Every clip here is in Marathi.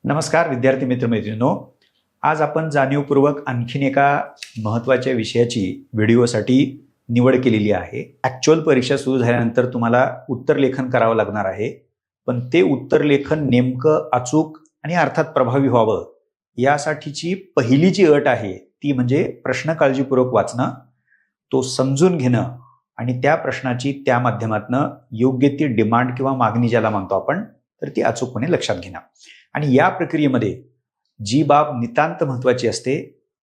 नमस्कार विद्यार्थी मित्रमैत्रिणींनो, आज आपण जाणीवपूर्वक आणखीन एका महत्त्वाच्या विषयाची व्हिडिओसाठी निवड केलेली आहे. ॲक्च्युअल परीक्षा सुरू झाल्यानंतर तुम्हाला उत्तरलेखन करावं लागणार आहे, पण ते उत्तरलेखन नेमकं अचूक आणि अर्थात प्रभावी व्हावं यासाठीची पहिली जी अट आहे ती म्हणजे प्रश्न काळजीपूर्वक वाचणं, तो समजून घेणं आणि त्या प्रश्नाची त्या माध्यमातून योग्य ती डिमांड किंवा मागणी ज्याला म्हणतो आपण तर ती अचूकपणे लक्षात घेणं. आणि या प्रक्रियेमध्ये जी बाब नितांत महत्वाची असते,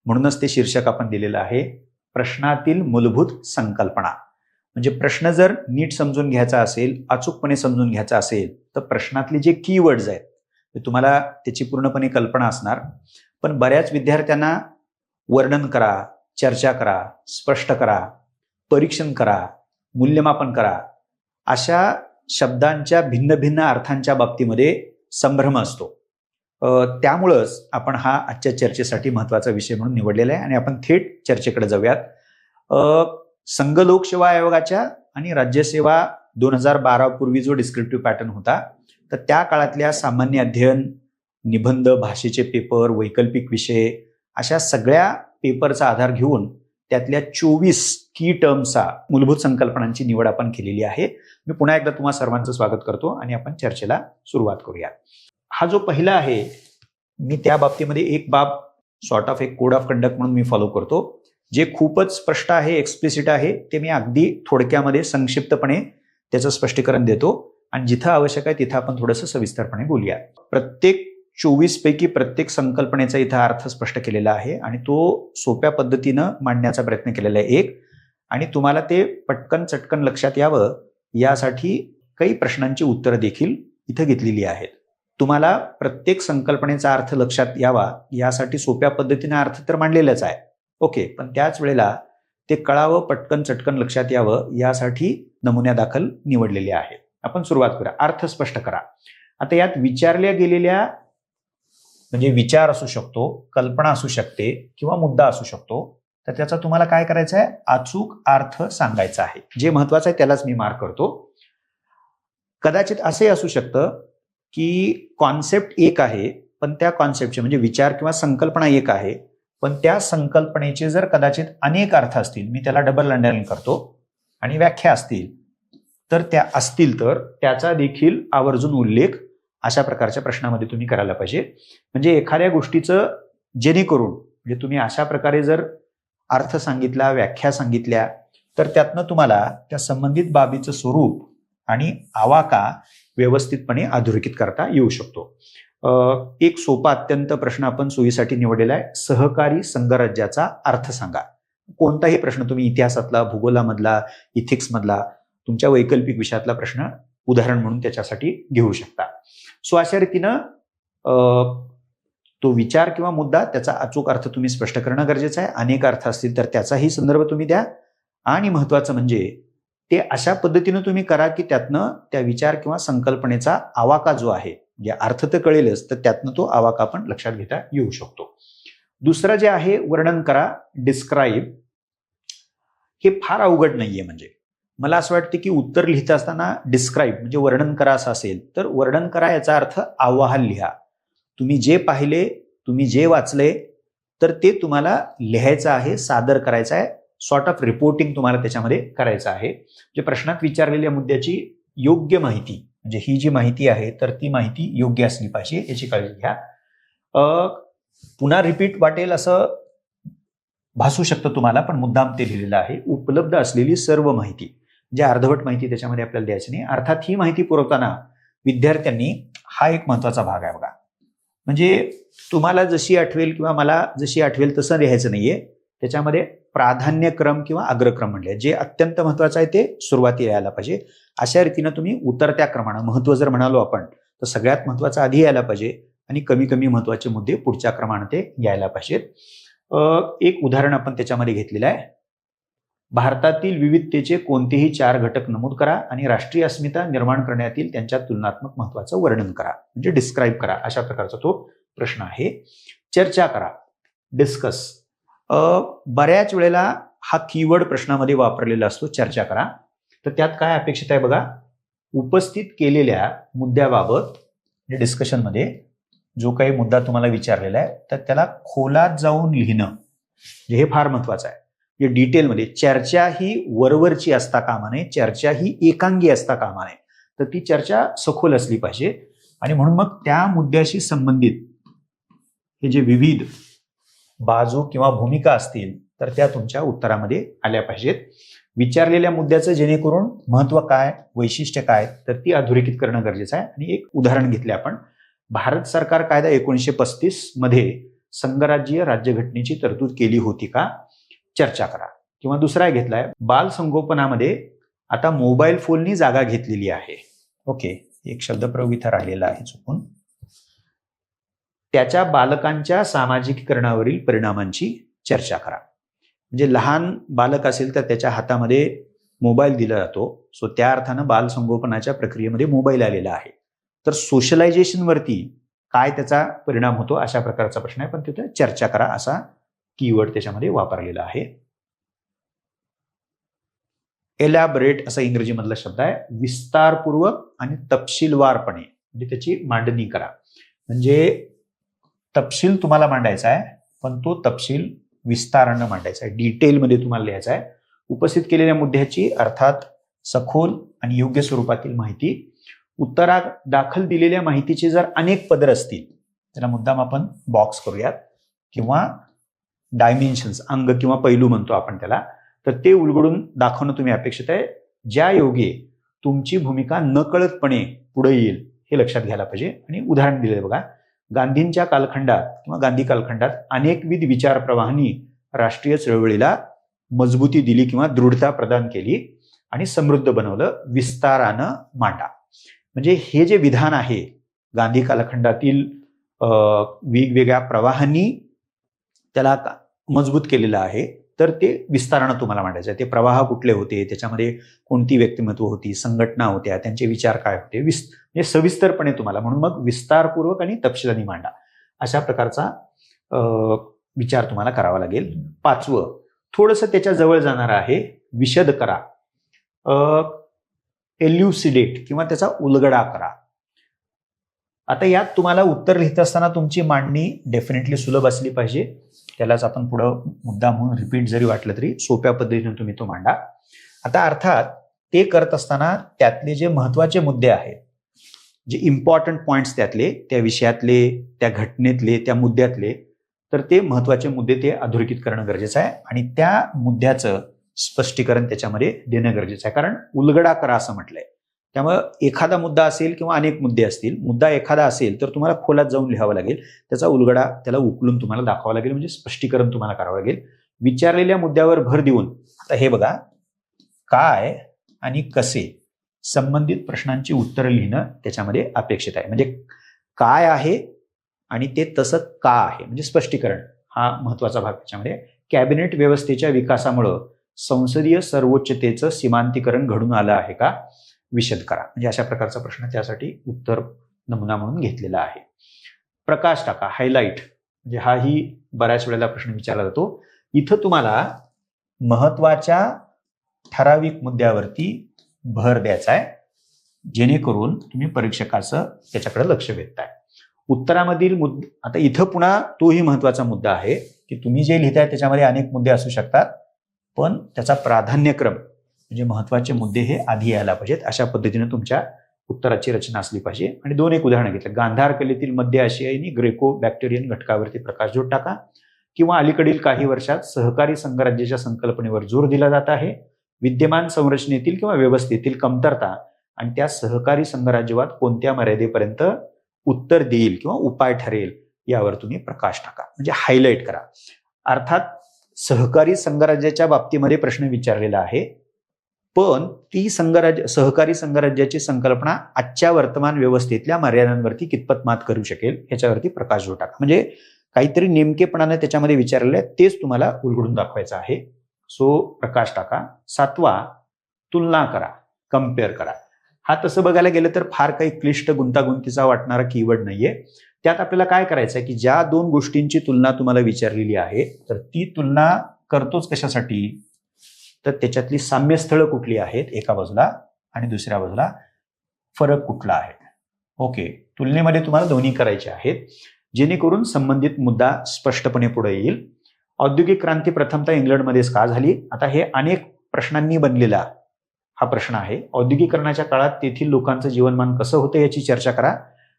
म्हणूनच ते शीर्षक आपण दिलेलं आहे प्रश्नातील मूलभूत संकल्पना. म्हणजे प्रश्न जर नीट समजून घ्यायचा असेल, अचूकपणे समजून घ्यायचा असेल तर प्रश्नातले जे कीवर्ड्स आहेत ते तुम्हाला त्याची पूर्णपणे कल्पना असणार. पण बऱ्याच विद्यार्थ्यांना वर्णन करा, चर्चा करा, स्पष्ट करा, परीक्षण करा, मूल्यमापन करा अशा शब्दांच्या भिन्न भिन्न अर्थांच्या बाबतीमध्ये संभ्रम असतो. त्यामुळंच आपण हा आजच्या चर्चेसाठी महत्त्वाचा विषय म्हणून निवडलेला आहे आणि आपण थेट चर्चेकडे जाऊयात. संघ लोकसेवा आयोगाच्या आणि राज्यसेवा 2012 पूर्वी जो डिस्क्रिप्टिव्ह पॅटर्न होता तर त्या काळातल्या सामान्य अध्ययन, निबंध, भाषेचे पेपर, वैकल्पिक विषय अशा सगळ्या पेपरचा आधार घेऊन त्यातल्या 24 की टर्मचा मूलभूत संकल्पनांची निवड आपण केलेली आहे. मी पुन्हा एकदा तुम्हा सर्वांचं स्वागत करतो आणि आपण चर्चेला सुरुवात करूया. हा जो पहिला आहे मी त्या बाबतीमध्ये एक बाब सॉर्ट ऑफ एक कोड ऑफ कंडक्ट म्हणून मी फॉलो करतो, जे खूपच स्पष्ट आहे, एक्सप्लिसिट आहे. ते मी अगदी थोडक्यामध्ये संक्षिप्तपणे त्याचं स्पष्टीकरण देतो आणि जिथं आवश्यक आहे तिथं आपण थोडंसं सविस्तरपणे बोलूया. प्रत्येक 24 पैकी प्रत्येक संकल्पनेचा इथं अर्थ स्पष्ट केलेला आहे आणि तो सोप्या पद्धतीनं मांडण्याचा प्रयत्न केलेला आहे एक. आणि तुम्हाला ते पटकन चटकन लक्षात यावं यासाठी काही प्रश्नांची उत्तरं देखील इथं घेतलेली आहेत. तुम्हाला प्रत्येक संकल्पनेचा अर्थ लक्षात यावा यासाठी सोप्या पद्धतीने अर्थ तर मांडलेलाच आहे, ओके, पण त्याच वेळेला ते कळावं, पटकन चटकन लक्षात यावं यासाठी नमुन्यादाखल निवडलेले आहेत. आपण सुरुवात करूया. अर्थ स्पष्ट करा. आता यात विचारल्या गेलेल्या म्हणजे विचार असू शकतो, कल्पना असू शकते किंवा मुद्दा असू शकतो, तर त्याचा तुम्हाला काय करायचं आहे, अचूक अर्थ सांगायचा आहे. जे महत्वाचं आहे त्यालाच मी मार्क करतो. कदाचित असे असू शकतं की कॉन्सेप्ट एक आहे, पण त्या कॉन्सेप्टचे म्हणजे विचार किंवा संकल्पना एक आहे, पण त्या संकल्पनेचे जर कदाचित अनेक अर्थ असतील, मी त्याला डबल अंडरलाईन करतो, आणि व्याख्या असतील तर त्याचा देखील आवर्जून उल्लेख अशा प्रकारच्या प्रश्नामध्ये तुम्ही करायला पाहिजे. म्हणजे एखाद्या गोष्टीचं जेणेकरून म्हणजे तुम्ही अशा प्रकारे जर अर्थ सांगितला, व्याख्या सांगितल्या तर त्यातनं तुम्हाला त्या संबंधित बाबीचं स्वरूप आणि आवाका व्यवस्थितपणे अधोरेखित करता येऊ शकतो. एक सोपा अत्यंत प्रश्न आपण सोयीसाठी निवडलेला आहे. सहकारी संघराज्याचा अर्थ सांगा. कोणताही प्रश्न तुम्ही इतिहासातला, भूगोलामधला, इथिक्समधला, तुमच्या वैकल्पिक विषयातला प्रश्न उदाहरण म्हणून त्याच्यासाठी घेऊ शकता. सो अशा रीतीनं तो विचार किंवा मुद्दा त्याचा अचूक अर्थ तुम्ही स्पष्ट करणं गरजेचं आहे. अनेक अर्थ असतील तर त्याचाही संदर्भ तुम्ही द्या आणि महत्वाचं म्हणजे ते अशा पद्धतीनं तुम्ही करा की त्यातनं त्या विचार किंवा संकल्पनेचा आवाका जो आहे, जे अर्थ तर कळेलच तर त्यातनं तो आवाका पण लक्षात घेता येऊ शकतो. दुसरं जे आहे वर्णन करा, डिस्क्राईब. हे फार अवघड नाहीये. म्हणजे मला असं वाटतं की उत्तर लिहित असताना डिस्क्राईब म्हणजे वर्णन करा असं असेल तर वर्णन करा याचा अर्थ अहवाल लिहा. तुम्ही जे पाहिले, तुम्ही जे वाचले तर ते तुम्हाला लिहायचं आहे, सादर करायचं आहे. सॉर्ट ऑफ रिपोर्टिंग तुम्हाला त्याच्यामध्ये करायचं आहे. जे प्रश्नात विचारलेल्या मुद्द्याची योग्य माहिती, म्हणजे ही जी माहिती आहे तर ती माहिती योग्य असली पाहिजे याची काळजी घ्या. पुन्हा रिपीट वाटेल असं भासू शकतं तुम्हाला, पण मुद्दाम ते लिहिलेलं आहे. उपलब्ध असलेली सर्व माहिती, म्हणजे अर्धवट माहिती त्याच्यामध्ये आपल्याला द्यायची नाही. अर्थात ही माहिती पुरवताना विद्यार्थ्यांनी हा एक महत्वाचा भाग आहे बघा, म्हणजे तुम्हाला जशी आठवेल किंवा मला जशी आठवेल तसं लिहायचं नाहीये. त्याच्यामध्ये प्राधान्यक्रम किंवा अग्रक्रम म्हणले, जे अत्यंत महत्वाचं आहे ते सुरुवातीला यायला पाहिजे. अशा रीतीनं तुम्ही उतरत्या क्रमानं महत्व जर म्हणालो आपण तर सगळ्यात महत्वाचं आधी यायला पाहिजे आणि कमी कमी महत्वाचे मुद्दे पुढच्या क्रमानं ते यायला पाहिजेत. एक उदाहरण आपण त्याच्यामध्ये घेतलेलं आहे. भारतातील विविधतेचे कोणतेही 4 घटक नमूद करा आणि राष्ट्रीय अस्मिता निर्माण करण्यातील त्यांच्या तुलनात्मक महत्वाचं वर्णन करा, म्हणजे डिस्क्राईब करा. अशा प्रकारचा तो प्रश्न आहे. चर्चा करा, डिस्कस. बऱ्याच वेळेला हा कीवर्ड प्रश्नामध्ये वापरलेला असतो, चर्चा करा. तर त्यात काय अपेक्षित आहे बघा, उपस्थित केलेल्या मुद्द्याबाबत डिस्कशनमध्ये जो काही मुद्दा तुम्हाला विचारलेला आहे तर त्याला खोलात जाऊन लिहिणं, हे फार महत्वाचं आहे. म्हणजे डिटेलमध्ये चर्चा ही वरवरची असता कामा नये, चर्चा ही एकांगी असता कामा नये, तर ती चर्चा सखोल असली पाहिजे. आणि म्हणून मग त्या मुद्द्याशी संबंधित हे जे विविध बाजू किंवा भूमिका असतील तर त्या तुमच्या उत्तरामध्ये आल्या पाहिजेत. विचारलेल्या मुद्द्याचं जेणेकरून महत्व काय, वैशिष्ट्य काय, तर ती अधोरेखित करणं गरजेचं आहे. आणि एक उदाहरण घेतले आपण, भारत सरकार कायदा 1935 मध्ये संघराज्यीय राज्यघटनेची तरतूद केली होती का, चर्चा करा. किंवा दुसरा घेतलाय, बाल संगोपनामध्ये आता मोबाईल फोननी जागा घेतलेली आहे. ओके, एक शब्दप्रयोग इथं राहिलेला आहे चुकून. त्याच्या बालकांच्या सामाजिकीकरणावरील परिणामांची चर्चा करा. म्हणजे लहान बालक असेल तर त्याच्या हातामध्ये मोबाईल दिला जातो, सो त्या अर्थानं बाल संगोपनाच्या प्रक्रियेमध्ये मोबाईल आलेला आहे. तर सोशलायझेशनवरती काय त्याचा परिणाम होतो अशा प्रकारचा प्रश्न आहे, पण तिथे चर्चा करा असा कीवर्ड त्याच्यामध्ये वापरलेला आहे. एलॅबरेट असा इंग्रजीमधला शब्द आहे. विस्तारपूर्वक आणि तपशीलवारपणे म्हणजे त्याची मांडणी करा. म्हणजे तपशील तुम्हाला मांडायचा आहे, पण तो तपशील विस्तारानं मांडायचा आहे, डिटेलमध्ये तुम्हाला लिहायचा आहे. उपस्थित केलेल्या मुद्द्याची अर्थात सखोल आणि योग्य स्वरूपातील माहिती. उत्तरात दाखल दिलेल्या माहितीचे जर अनेक पदर असतील, त्याला मुद्दाम आपण बॉक्स करूयात, किंवा डायमेन्शन्स, अंग किंवा पैलू म्हणतो आपण त्याला, तर ते उलगडून दाखवणं तुम्ही अपेक्षित आहे, ज्या योगे तुमची भूमिका नकळतपणे पुढे येईल हे लक्षात घ्यायला पाहिजे. आणि उदाहरण दिले बघा, गांधींच्या कालखंडात किंवा गांधी कालखंडात अनेकविध विचार प्रवाहांनी राष्ट्रीय चळवळीला मजबूती दिली किंवा दृढता प्रदान केली आणि समृद्ध बनवलं. विस्तारानं मांडा. म्हणजे हे जे विधान आहे गांधी कालखंडातील वेगवेगळ्या प्रवाहांनी त्याला मजबूत केलेलं आहे, तर ते विस्तारानं तुम्हाला मांडायचं आहे. ते प्रवाह कुठले होते, त्याच्यामध्ये कोणती व्यक्तिमत्व होती, संघटना होत्या, त्यांचे विचार काय होते, म्हणजे सविस्तरपणे तुम्हाला. म्हणून मग विस्तारपूर्वक आणि तपशिलाने मांडा अशा प्रकारचा विचार तुम्हाला करावा लागेल. 5वं थोडंसं त्याच्या जवळ जाणार आहे, विशद करा. एल्युसिडेट किंवा त्याचा उलगडा करा. आता यात तुम्हाला उत्तर लिहित असताना तुमची मांडणी डेफिनेटली सुलभ असली पाहिजे. त्यालाच आपण पुढं मुद्दा म्हणून रिपीट जरी वाटलं तरी सोप्या पद्धतीने तुम्ही तो मांडा. आता अर्थात ते करत असताना त्यातले जे महत्वाचे मुद्दे आहेत, जे इम्पॉर्टंट पॉइंट्स त्यातले, त्या विषयातले, त्या घटनेतले, त्या मुद्द्यातले, तर ते महत्वाचे मुद्दे ते अधोरेखित करणं गरजेचं आहे. आणि त्या मुद्द्याचं स्पष्टीकरण त्याच्यामध्ये देणं गरजेचं आहे, कारण उलगडा करा असं म्हटलंय. त्यामुळे एखादा मुद्दा असेल किंवा अनेक मुद्दे असतील, मुद्दा एखादा असेल तर तुम्हाला खोलात जाऊन लिहावं लागेल, त्याचा उलगडा त्याला उकलून तुम्हाला दाखवावं लागेल, म्हणजे स्पष्टीकरण तुम्हाला करावं लागेल. विचारलेल्या मुद्द्यावर भर देऊन, आता हे बघा, काय आणि कसे संबंधित प्रश्नांची उत्तरं लिहिणं त्याच्यामध्ये अपेक्षित आहे. म्हणजे काय आहे आणि ते तसं का आहे, म्हणजे स्पष्टीकरण हा महत्वाचा भाग त्याच्यामध्ये. कॅबिनेट व्यवस्थेच्या विकासामुळं संसदीय सर्वोच्चतेचं सीमांतीकरण घडून आलं आहे का, विशद करा. म्हणजे अशा प्रकारचा प्रश्न त्यासाठी उत्तर नमुना म्हणून घेतलेला आहे. प्रकाश टाका, हायलाइट, म्हणजे हाही बऱ्याच वेळेला प्रश्न विचारला जातो. इथं तुम्हाला महत्वाच्या ठराविक मुद्द्यावरती भर द्यायचा आहे, जेणेकरून तुम्ही परीक्षकाचं त्याच्याकडे लक्ष वेधताय. उत्तरामधील मुद्दे, आता इथं पुन्हा तोही महत्वाचा मुद्दा आहे की तुम्ही जे लिहिताय त्याच्यामध्ये अनेक मुद्दे असू शकतात, पण त्याचा प्राधान्यक्रम म्हणजे महत्वाचे मुद्दे हे आधी यायला पाहिजेत. अशा पद्धतीने तुमच्या उत्तराची रचना असली पाहिजे. आणि दोन एक उदाहरणं घेतलं, गांधार कलेतील मध्य आशियाई ग्रेको बॅक्टेरियन घटकावरती प्रकाशझोत टाका. किंवा अलीकडील काही वर्षात सहकारी संघराज्याच्या संकल्पनेवर जोर दिला जात आहे. विद्यमान संरचनेतील किंवा व्यवस्थेतील कमतरता आणि त्या सहकारी संघराज्यवाद कोणत्या मर्यादेपर्यंत उत्तर देईल किंवा उपाय ठरेल यावर तुम्ही प्रकाश टाका, म्हणजे हायलाइट करा. अर्थात सहकारी संघराज्याच्या बाबतीमध्ये प्रश्न विचारलेला आहे, पण ती सहकारी संघराज्याची संकल्पना आजच्या वर्तमान व्यवस्थेतल्या मर्यादांवरती कितपत मात करू शकेल याच्यावरती प्रकाशझोत टाका. म्हणजे काहीतरी नेमकेपणाने त्याच्यामध्ये विचारलेलं आहे, तेच तुम्हाला उलगडून दाखवायचं आहे. सो प्रकाश टाका. 7वा तुलना करा, कम्पेअर करा. हा तसं बघायला गेलं तर फार काही क्लिष्ट गुंतागुंतीचा वाटणारा कीवर्ड नाहीये. त्यात आपल्याला काय करायचं आहे की ज्या दोन गोष्टींची तुलना तुम्हाला विचारलेली आहे, तर ती तुलना करतोच कशासाठी, तर त्याच्यातली साम्यस्थळं कुठली आहेत एका बाजूला आणि दुसऱ्या बाजूला फरक कुठला आहे. ओके, तुलनेमध्ये तुम्हाला दोन्ही करायचे आहेत, जेणेकरून संबंधित मुद्दा स्पष्टपणे पुढे येईल. औद्योगिक क्रांती प्रथमतः इंग्लंडमध्येच का झाली? आता हे अनेक प्रश्नांनी बनलेला हा प्रश्न आहे. औद्योगिकरणाच्या काळात तेथील लोकांचं जीवनमान कसं होतं याची चर्चा करा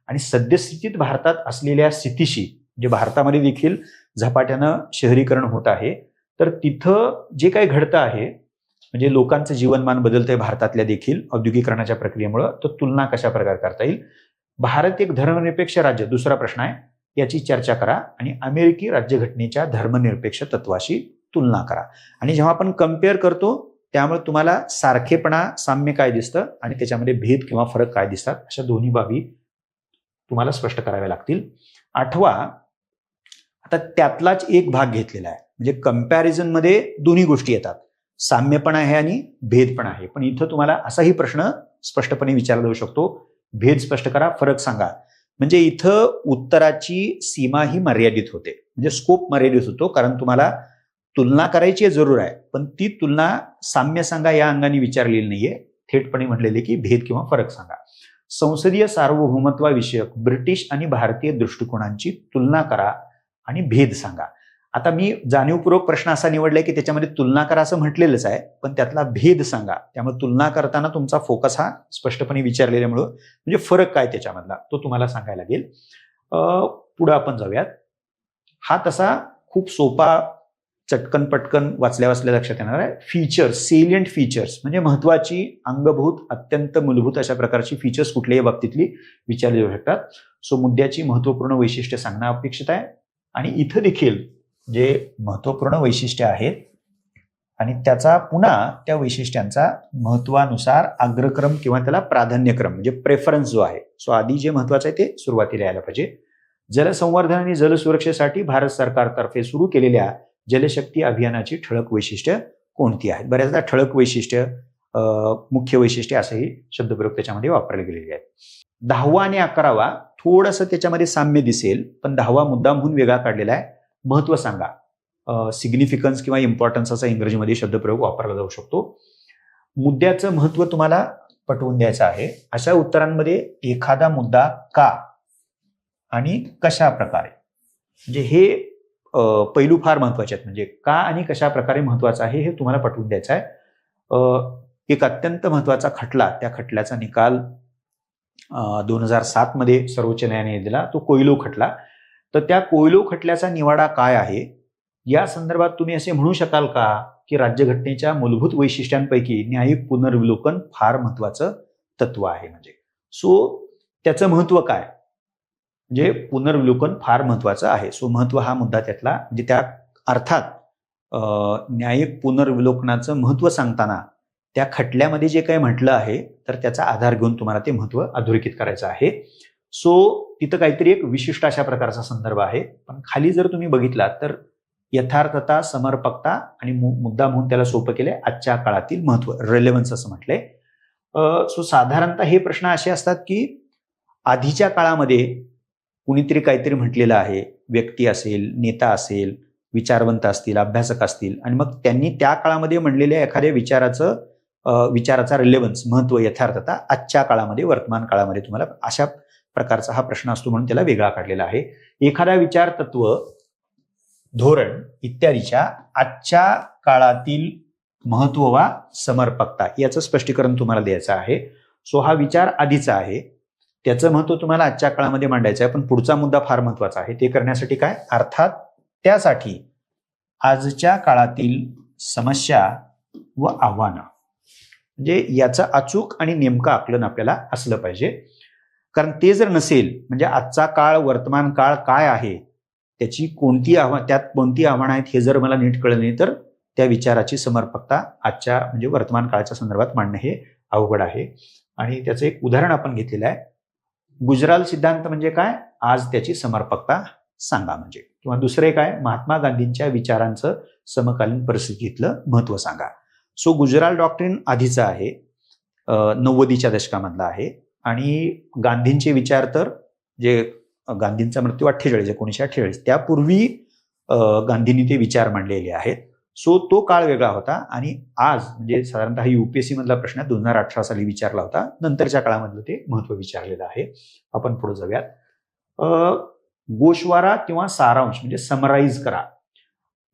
आणि सद्यस्थितीत भारतात असलेल्या स्थितीशी, म्हणजे भारतामध्ये देखील झपाट्यानं शहरीकरण होत आहे, तर तिथं जे काही घडतं आहे, म्हणजे लोकांचं जीवनमान बदलतंय भारतातल्या देखील औद्योगिकरणाच्या प्रक्रियेमुळे, तर तुलना कशा प्रकारे करता येईल. भारत एक धर्मनिरपेक्ष राज्य, दुसरा प्रश्न आहे, याची चर्चा करा आणि अमेरिकी राज्यघटनेच्या धर्मनिरपेक्ष तत्वाशी तुलना करा. आणि जेव्हा आपण कम्पेअर करतो त्यामुळे तुम्हाला सारखेपणा, साम्य काय दिसतं आणि त्याच्यामध्ये भेद किंवा फरक काय दिसतात, अशा दोन्ही बाबी तुम्हाला स्पष्ट कराव्या लागतील. आठवा, आता त्यातलाच एक भाग घेतलेला आहे, म्हणजे कम्पॅरिझनमध्ये दोन्ही गोष्टी येतात, साम्य पण आहे आणि भेद पण आहे. पण इथं तुम्हाला असाही प्रश्न स्पष्टपणे विचारला जाऊ शकतो, भेद स्पष्ट करा, फरक सांगा. म्हणजे इथं उत्तराची सीमा ही मर्यादित होते, म्हणजे स्कोप मर्यादित होतो, कारण तुम्हाला तुलना करायची जरूर आहे, पण ती तुलना साम्य सांगा या अंगाने विचारलेली नाहीये, थेटपणे म्हटलेले की भेद किंवा फरक सांगा. संसदीय सार्वभौमत्वाविषयक ब्रिटिश आणि भारतीय दृष्टिकोनांची तुलना करा आणि भेद सांगा. आता मी जाणीवपूर्वक प्रश्न असा निवडलाय की त्याच्यामध्ये तुलना करा असं म्हटलेलंच आहे, पण त्यातला भेद सांगा. त्यामुळे तुलना करताना तुमचा फोकस हा स्पष्टपणे विचारलेल्यामुळं, म्हणजे फरक काय त्याच्यामधला तो तुम्हाला सांगायला लागेल. पुढे आपण जाऊयात. हा तसा खूप सोपा, चटकन पटकन वाचल्या लक्षात येणार आहे. फीचर्स, सेलियंट फीचर्स, म्हणजे महत्वाची, अंगभूत, अत्यंत मूलभूत अशा प्रकारची फीचर्स कुठल्याही बाबतीतली विचारली जाऊ शकतात. सो मुद्द्याची महत्वपूर्ण वैशिष्ट्ये सांगणं अपेक्षित आहे. आणि इथं देखील जे महत्वपूर्ण वैशिष्ट्ये आहेत आणि त्याचा पुन्हा त्या वैशिष्ट्यांचा महत्वानुसार अग्रक्रम किंवा त्याला प्राधान्यक्रम, म्हणजे प्रेफरन्स जो आहे, सो आधी जे महत्वाचं आहे ते सुरुवातीला यायला पाहिजे. जलसंवर्धन आणि जलसुरक्षेसाठी भारत सरकारतर्फे सुरू केलेल्या जलशक्ती अभियानाची ठळक वैशिष्ट्य कोणती आहेत? बऱ्याचदा ठळक वैशिष्ट्य, मुख्य वैशिष्ट्य असंही शब्दप्रयोग त्याच्यामध्ये वापरले गेलेले आहेत. 10वा आणि 11वा थोडंसं त्याच्यामध्ये साम्य दिसेल, पण 10वा मुद्दा म्हणून वेगळा काढलेला आहे. महत्व सांगा, सिग्निफिकन्स किंवा इम्पॉर्टन्स असा इंग्रजीमध्ये शब्दप्रयोग वापरला जाऊ शकतो. मुद्द्याचं महत्व तुम्हाला पटवून द्यायचं आहे. अशा उत्तरांमध्ये एखादा मुद्दा का आणि कशा प्रकारे, म्हणजे हे पैलू फार महत्वाचे आहेत. म्हणजे का आणि कशा प्रकारे महत्वाचं आहे हे तुम्हाला पटवून द्यायचं आहे. एक अत्यंत महत्वाचा खटला, त्या खटल्याचा निकाल 2007 मध्ये सर्वोच्च न्यायालयाने दिला, तो कोयलो खटला. तर त्या कोयलो खटल्याचा निवाडा काय आहे या संदर्भात तुम्ही असे म्हणू शकाल का की राज्यघटनेच्या मूलभूत वैशिष्ट्यांपैकी न्यायिक पुनर्विलोकन फार महत्वाचं तत्व आहे. म्हणजे सो त्याचं महत्व काय, म्हणजे पुनर्विलोकन फार महत्वाचं आहे. सो महत्व हा मुद्दा त्यातला, म्हणजे त्या अर्थात न्यायिक पुनर्विलोकनाचं महत्व सांगताना त्या खटल्यामध्ये जे काही म्हटलं आहे तर त्याचा आधार घेऊन तुम्हाला ते महत्व अधोरेखित करायचं आहे. सो तिथं काहीतरी एक विशिष्ट अशा प्रकारचा संदर्भ आहे. पण खाली जर तुम्ही बघितला तर यथार्थता, समर्पकता आणि मुद्दा म्हणून त्याला सोपं केलंय आजच्या काळातील महत्व, रेलेव्हन्स असं म्हटलंय. सो साधारणतः हे प्रश्न असे असतात की आधीच्या काळामध्ये कुणीतरी काहीतरी म्हटलेलं आहे, व्यक्ती असेल, नेता असेल, विचारवंत असतील, अभ्यासक असतील, आणि मग त्यांनी त्या काळामध्ये म्हणलेल्या एखाद्या विचाराचा रिलेव्हन्स, महत्व, यथार्थता आजच्या काळामध्ये, वर्तमान काळामध्ये तुम्हाला अशा प्रकारचा हा प्रश्न असतो, म्हणून त्याला वेगळा काढलेला आहे. एखादा विचार, तत्व, धोरण इत्यादीच्या आजच्या काळातील महत्व वा समर्पकता याचं स्पष्टीकरण तुम्हाला द्यायचं आहे. सो हा विचार आधीचा आहे, त्याचं महत्व तुम्हाला आजच्या काळामध्ये मांडायचं आहे. पण पुढचा मुद्दा फार महत्वाचा आहे. ते करण्यासाठी काय, अर्थात त्यासाठी आजच्या काळातील समस्या व आव्हानं, म्हणजे याचं अचूक आणि नेमकं आकलन आपल्याला असलं पाहिजे. कारण ते जर नसेल, म्हणजे आजचा काळ, वर्तमान काळ काय आहे, त्याची त्यात कोणती आव्हानं आहेत हे जर मला नीट कळलं नाही तर त्या विचाराची समर्पकता आजच्या म्हणजे वर्तमान काळाच्या संदर्भात मांडणं हे अवघड आहे. आणि त्याचं एक उदाहरण आपण घेतलेलं आहे. गुजराल सिद्धांत म्हणजे काय, आज त्याची समर्पकता सांगा. म्हणजे किंवा दुसरे काय, महात्मा गांधींच्या विचारांचं समकालीन परिस्थितीतलं महत्व सांगा. सो गुजराल डॉक्ट्रिन आधीचा आहे, 90च्या दशकामधला आहे. आणि गांधींचे विचार तर, जे गांधींचा मृत्यू 1948 त्यापूर्वी गांधींनी ते विचार मांडलेले आहेत. सो तो काळ वेगळा होता आणि आज म्हणजे साधारणतः UPSC मधला प्रश्न 2018 साली विचारला होता. नंतरच्या काळामधलं ते महत्व विचारलेलं आहे. आपण पुढे जाऊयात. गोषवारा किंवा सारांश म्हणजे समराईज करा.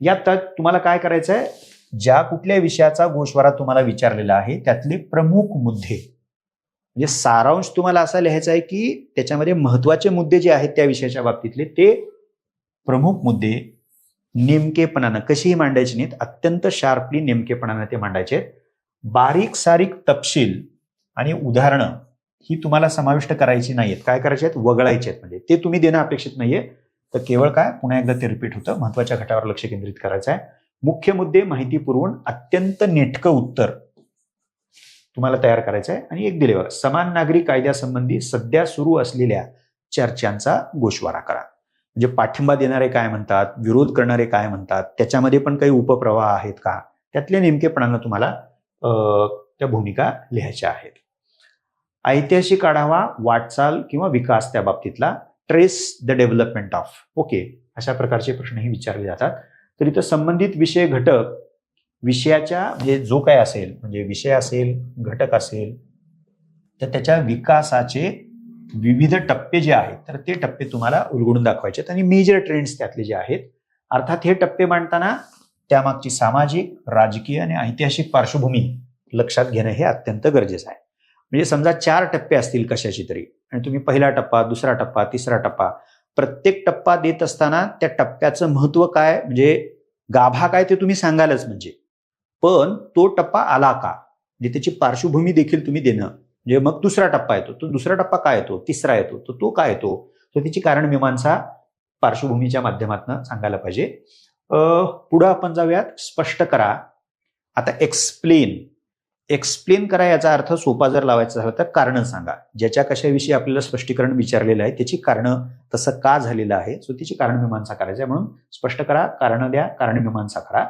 यात तुम्हाला काय करायचं आहे, ज्या कुठल्या विषयाचा गोषवारा तुम्हाला विचारलेला आहे त्यातले प्रमुख मुद्दे म्हणजे सारांश तुम्हाला असा लिहायचा आहे की त्याच्यामध्ये महत्वाचे मुद्दे जे आहेत त्या विषयाच्या बाबतीतले ते प्रमुख मुद्दे नेमकेपणानं कशीही मांडायचे नाहीत, अत्यंत शार्पली नेमकेपणानं ते मांडायचे आहेत. बारीक सारीक तपशील आणि उदाहरणं ही तुम्हाला समाविष्ट करायची नाहीत. काय करायचे आहेत, वगळायचे आहेत. म्हणजे ते तुम्ही देणं अपेक्षित नाहीये. तर केवळ काय, पुन्हा एकदा ते रिपीट होतं, महत्वाच्या घटकावर लक्ष केंद्रित करायचं आहे. मुख्य मुद्दे माहिती पुरवून अत्यंत नेटकं उत्तर तुम्हाला तयार करायचं आहे. आणि एक दिले, समान नागरी कायद्यासंबंधी सध्या सुरू असलेल्या चर्चांचा गोषवारा करा. म्हणजे पाठिंबा देणारे काय म्हणतात, विरोध करणारे काय म्हणतात, त्याच्यामध्ये पण काही उपप्रवाह आहेत का, त्यातल्या नेमकेपणानं तुम्हाला त्या भूमिका लिहायच्या आहेत. ऐतिहासिक आढावा, वाटचाल किंवा विकास त्या बाबतीतला, trace the development of. Okay, अशा प्रकारचे प्रश्नही विचारले जातात. तर इथं संबंधित विषय घटक विषयाच्या म्हणजे जो काय असेल, म्हणजे विषय असेल, घटक असेल, तर त्याच्या विकासाचे विविध टप्पे जे आहेत तर ते टप्पे तुम्हाला उलगडून दाखवायचे आहेत आणि मेजर ट्रेंड्स त्यातले जे आहेत. अर्थात हे टप्पे मांडताना त्यामागची सामाजिक, राजकीय आणि ऐतिहासिक पार्श्वभूमी लक्षात घेणं हे अत्यंत गरजेचं आहे. म्हणजे समजा 4 टप्पे असतील कशाची तरी आणि तुम्ही पहिला टप्पा, दुसरा टप्पा, तिसरा टप्पा, प्रत्येक टप्पा देत असताना त्या टप्प्याचं महत्व काय म्हणजे गाभा काय ते तुम्ही सांगालच. म्हणजे पण तो टप्पा आला का म्हणजे त्याची पार्श्वभूमी देखील तुम्ही देणं. म्हणजे मग दुसरा टप्पा येतो, तो दुसरा टप्पा काय येतो, तिसरा येतो, तो काय येतो, तर त्याची कारणमीमांसा पार्श्वभूमीच्या माध्यमातून सांगायला पाहिजे. पुढे आपण जाऊयात. स्पष्ट करा. आता एक्सप्लेन करा याचा अर्थ सोपा जर लावायचा झाला तर कारण सांगा. ज्याच्या कशाविषयी आपल्याला स्पष्टीकरण विचारलेलं आहे त्याची कारणं तसं का झालेलं आहे, सो त्याची कारणमीमांसा करायची आहे. म्हणून स्पष्ट करा, कारण द्या, कारणमीमांसा करा.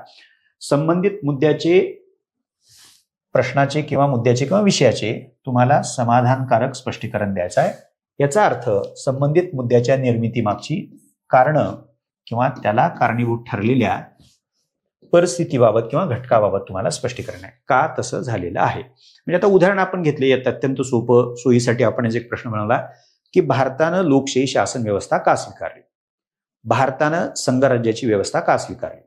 संबंधित मुद्द्याचे, प्रश्नाचे किंवा मुद्द्याचे किंवा विषयाचे तुम्हाला समाधानकारक स्पष्टीकरण द्यायचं आहे. याचा अर्थ संबंधित मुद्द्याच्या निर्मितीमागची कारणं किंवा त्याला कारणीभूत ठरलेल्या परिस्थितीबाबत किंवा घटकाबाबत तुम्हाला स्पष्टीकरण आहे का तसं झालेलं आहे. म्हणजे आता उदाहरण आपण घेतले, यात अत्यंत सोपं सोयीसाठी आपण एक प्रश्न बनवला की भारतानं लोकशाही शासन व्यवस्था का स्वीकारली, भारतानं संघराज्याची व्यवस्था का स्वीकारली,